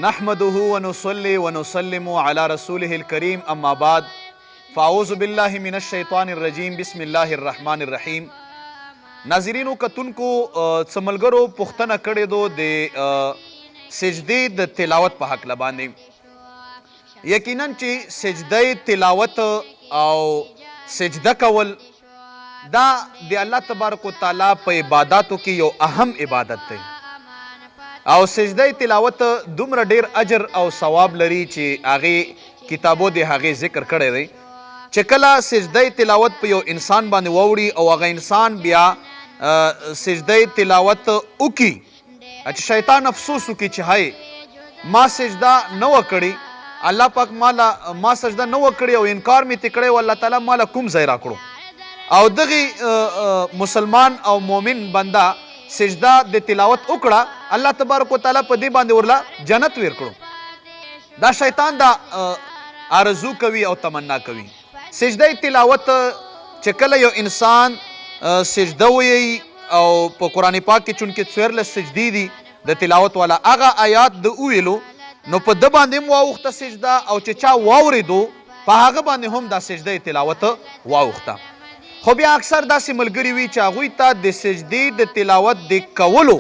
نحمده ونصلي ونسلم على رسوله الكريم اما بعد فاعوذ بالله من الشیطان الرجیم بسم الله الرحمن الرحیم. ناظرینو کتونکو څملګرو پوښتنه کړې دو د سجدې د تلاوت په حق باندې. یقینا چې سجده تلاوت او سجده کول دا د الله تبارک وتعالی په عباداتو کې یو اهم عبادت دی او سجده تلاوت دومره ډیر اجر او ثواب لري چې هغې کتابو د هغې ذکر کړی دی چې کله سجده تلاوت په یو انسان باندې واوړي او هغه انسان بیا سجده تلاوت وکړي چې شیطان افسوس وکړي چې هی ما سجده نه وه کړې، الله پاک ما سجده نه وه کړې او انکار مې ترې کړی و، الله تعالی ماله کوم ځای راکړو او دغې مسلمان او مومن بنده سجده د تلاوت وکړه، الله تبارک وتعالی په دې باندې ورله جنت ورکړو. دا شیطان دا آرزو کوي او تمنا کوي. سجده تلاوت چې کله یو انسان سجده ویي او په قرآن پاک کې چونکې 14 سجدې دي د تلاوت والا هغه آیات د وویلو نو په ده باندې هم واوښته سجده او چې چا واورېدو په هغه باندې هم دا سجده تلاوت واوښته. خو بیا اکثر داسې ملګري وي چې هغوی ته د سجدې د تلاوت د کولو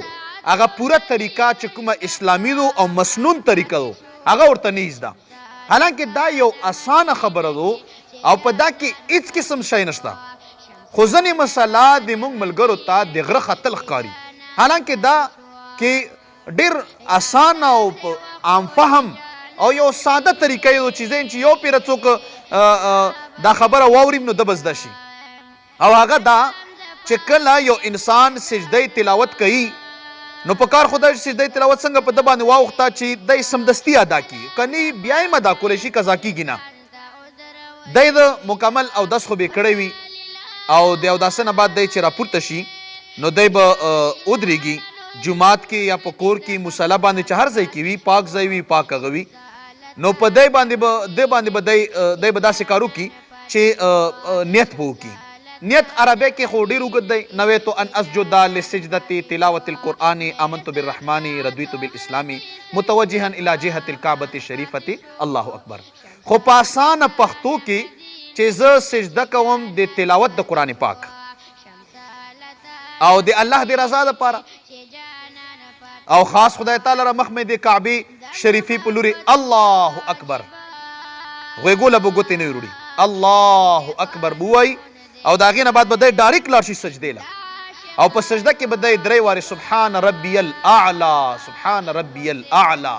هغه پوره طریقه چې کومه اسلامي دو او مسنون طریقه دو هغه ورته نه زده، حالانکه دا یو اسانه خبره دو او په دا کې هیڅ قسم شی نشته. خو ځینې مسله د موږ ملګرو ته د غره ختل ښکاري، حالانکه دا کې ډېر اسانه او عام فهم او یو ساده طریقه یې دو چې یو پیره څوک دا خبره واوریم نو ده به زده شي. او هغه دا چې کله یو انسان سجده تلاوت کوي نو په کار خو دا سجده تلاوت څنګه په ده باندې واوښته چې دی سمدستي ادا کړي، کنی بیا یې ادا کولی شي قضا کېږي نه. دی د مکمل اودس خو به کړی وي او د اوداسه نه بعد دی چې راپورته شي نو دی به ودرېږي جومات کې یا په کور کې مصله باندې چې هر ځای کې وي پاک ځای وي پاک هغه وي نو په دی باندې به دی به داسې کار وکړي چې نیت به وکړي. نیت عربی کې خو ډېر اوږد دی، نویت ان اسجد لسجدة تلاوة القرآن آمنت بالرحمن رضیت بالاسلام متوجها الى جهة الکعبة الشریفة الله اکبر. خو په اسانه پښتو کې چې زه سجده کوم د تلاوت د قرآن پاک او د الله د رضا دپاره او خاص خدای تعالی را مخ مې د کعبې شریفې په لوري الله اکبر غوږونه به ګوتې نه وروړي الله اکبر به ووایي او د هغې نه بعد به دی ډایرکټ لاړ شي سجدې له او په سجده کې به دی 3 وارې سبحان ربي الاعلى سبحان ربي الاعلى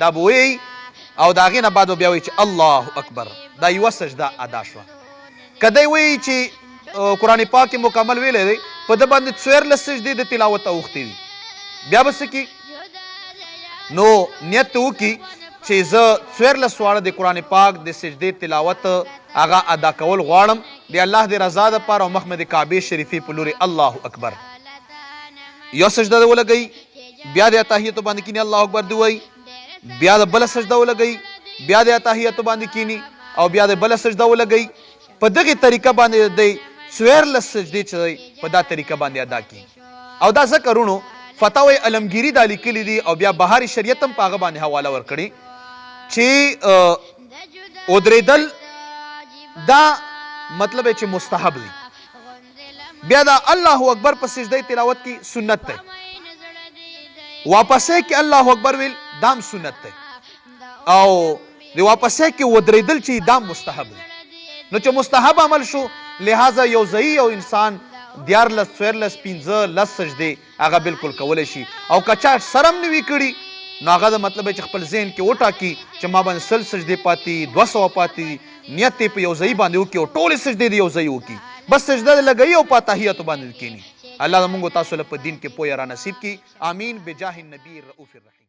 دا به وایي او د هغې نه بعد به بیا وایي چې الله اکبر. دا یوه سجده ادا شوه. که دی وایي چې قرآن پاک کې مکمل ویلی دی په ده باندې 14 سجدې د تلاوت اوښتې وي بیا به څه کړي نو نیت وکړي چې زه 14 واړه د قرآن پاک د سجدې تلاوت هغه ادا کول غواړم د الله د رضا دپاره او مخ مې د کعبې شریفې په لوري الله اکبر. یو سجده ده ولګوي بیا د اتحیتو باندې کینی الله اکبر دی وایي بیا د بله سجده ولګوي بیا د اتحیتو باندې کینی او بیا د بله سجده ولګوي په دغې طریقه باندې دی 14 سجدې چې دی په دا طریقه باندې ادا کړي او دا ځکه رونو فتاوی علمګیري دا لیکلي دي او بیا بهار شریعت هم په هغه باندې حواله ورکړي چې ودرېدل دا مطلب چې مستحب دی. بیا دا الله اکبر په سجده تلاوت کې سنت دی، واپسې کې الله اکبر ویل دام سنت دی او د واپسې کې ودرېدل چې دام مستحب دی. نو چې مستحب عمل شو لہذا یو ځایي یو انسان 14 14 15 سجدې هغه بالکل کولی شي او که چا سره هم نه وي کړي نو هغه د مطلب چې خپل ذهن کې وټاکي چې ما باندې 100 سجدې پاتې 200 پاتې نیت یې په یو ځای باندې وکړي او ټولې سجدې د یو ځای وکړي بس سجده لګوي او په اتحیاتو باندې کښېني. الله زموږ تاسو له په دین کې پوهه را نصیب کړي. آمین بجاه النبي الرؤوف الرحیم.